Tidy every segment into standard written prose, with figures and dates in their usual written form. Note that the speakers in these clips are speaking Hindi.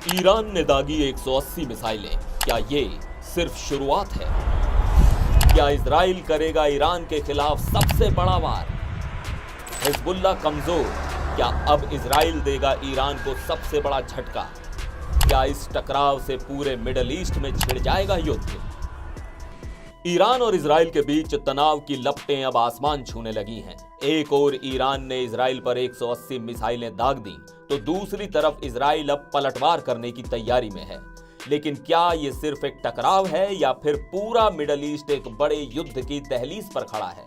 ईरान ने दागी 180 मिसाइलें। क्या ये सिर्फ शुरुआत है? क्या इजराइल करेगा ईरान के खिलाफ सबसे बड़ा वार? हिजबुल्लाह कमजोर, क्या अब इजराइल देगा ईरान को सबसे बड़ा झटका? क्या इस टकराव से पूरे मिडल ईस्ट में छिड़ जाएगा युद्ध? ईरान और इजराइल के बीच तनाव की लपटें अब आसमान छूने लगी हैं। एक ओर ईरान ने इजराइल पर 180 मिसाइलें दाग दी, तो दूसरी तरफ इजराइल अब पलटवार करने की तैयारी में है। लेकिन क्या ये सिर्फ एक टकराव है या फिर पूरा मिडल ईस्ट एक बड़े युद्ध की दहलीज पर खड़ा है?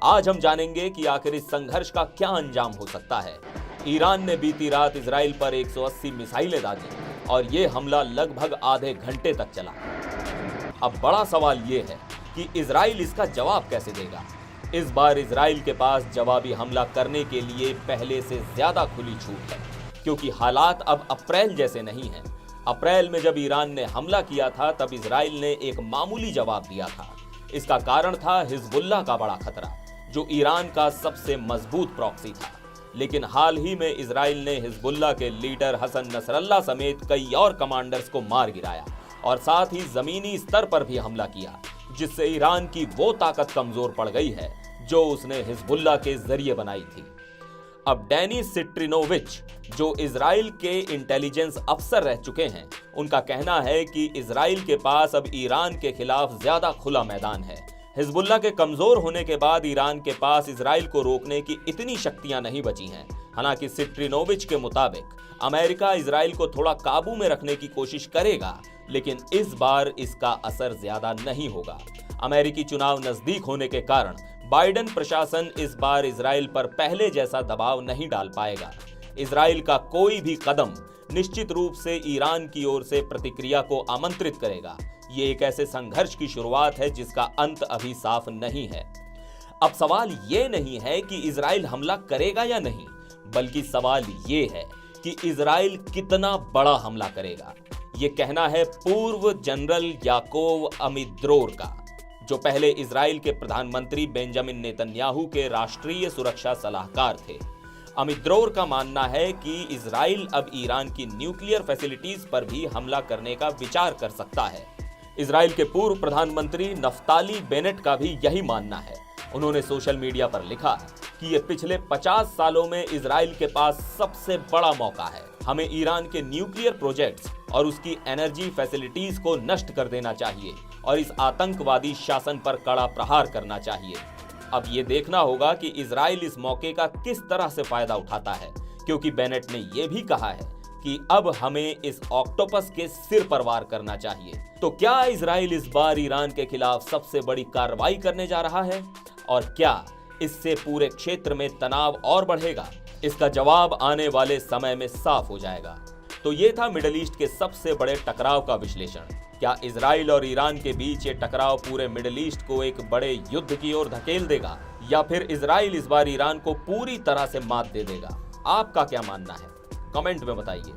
आज हम जानेंगे कि आखिर इस संघर्ष का क्या अंजाम हो सकता है। ईरान ने बीती रात इजराइल पर 180 मिसाइलें दागी और ये हमला लगभग आधे घंटे तक चला। अब बड़ा सवाल ये है कि इजराइल इसका जवाब कैसे देगा। इस बार इजराइल के पास जवाबी हमला करने के लिए पहले से ज्यादा खुली छूट है, क्योंकि हालात अब अप्रैल जैसे नहीं हैं। अप्रैल में जब ईरान ने हमला किया था तब इजराइल ने एक मामूली जवाब दिया था। इसका कारण था हिजबुल्लाह का बड़ा खतरा, जो ईरान का सबसे मजबूत प्रॉक्सी था। लेकिन हाल ही में इजराइल ने हिजबुल्लाह के लीडर हसन नसरल्लाह समेत कई और कमांडर्स को मार गिराया और साथ ही जमीनी स्तर पर भी हमला किया, जिससे ईरान की वो ताकत कमजोर पड़ गई है जो उसने हिजबुल्लाह के जरिए बनाई थी। अब डेनिस सिट्रिनोविच, जो इजराइल के इंटेलिजेंस अफसर रह चुके हैं, उनका कहना है कि इजराइल के पास अब ईरान के खिलाफ ज्यादा खुला मैदान है। हिजबुल्लाह के कमजोर होने के बाद ईरान के पास इजराइल को रोकने की इतनी शक्तियां नहीं बची हैं। हालांकि सिट्रिनोविच के मुताबिक अमेरिका इजराइल को थोड़ा काबू में रखने की कोशिश करेगा, लेकिन इस बार इसका असर ज्यादा नहीं होगा। अमेरिकी चुनाव नजदीक होने के कारण बाइडेन प्रशासन इस बार इजराइल पर पहले जैसा दबाव नहीं डाल पाएगा। इजराइल का कोई भी कदम निश्चित रूप से ईरान की ओर से प्रतिक्रिया को आमंत्रित करेगा। ये एक ऐसे संघर्ष की शुरुआत है जिसका अंत अभी साफ नहीं है। अब सवाल ये नहीं है कि इजराइल हमला करेगा या नहीं, बल्कि सवाल ये है कि इजराइल कितना बड़ा हमला करेगा। ये कहना है पूर्व जनरल याकोव अमिद्रोर का, जो पहले इजराइल के प्रधानमंत्री बेंजामिन नेतन्याहू के राष्ट्रीय सुरक्षा सलाहकार थे। अमिद्रोर का मानना है कि इजराइल अब ईरान की न्यूक्लियर फैसिलिटीज पर भी हमला करने का विचार कर सकता है। इजराइल के पूर्व प्रधानमंत्री नफ्ताली बेनेट का भी यही मानना है। उन्होंने सोशल मीडिया पर लिखा कि ये पिछले 50 सालों में इजराइल के पास सबसे बड़ा मौका है। हमें ईरान के न्यूक्लियर प्रोजेक्ट्स और उसकी एनर्जी फैसिलिटीज को नष्ट कर देना चाहिए और इस आतंकवादी शासन पर कड़ा प्रहार करना चाहिए। अब ये देखना होगा कि इजराइल इस मौके का किस तरह से फायदा उठाता है, क्योंकि बेनेट ने यह भी कहा है कि अब हमें इस ऑक्टोपस के सिर पर वार करना चाहिए। तो क्या इजराइल इस बार ईरान के खिलाफ सबसे बड़ी कार्रवाई करने जा रहा है और क्या इससे पूरे क्षेत्र में तनाव और बढ़ेगा? इसका जवाब आने वाले समय में साफ हो जाएगा। तो ये था मिडल ईस्ट के सबसे बड़े टकराव का विश्लेषण। क्या इजराइल और ईरान के बीच ये टकराव पूरे मिडल ईस्ट को एक बड़े युद्ध की ओर धकेल देगा, या फिर इजराइल इस बार ईरान को पूरी तरह से मात दे देगा? आपका क्या मानना है? कमेंट में बताइए।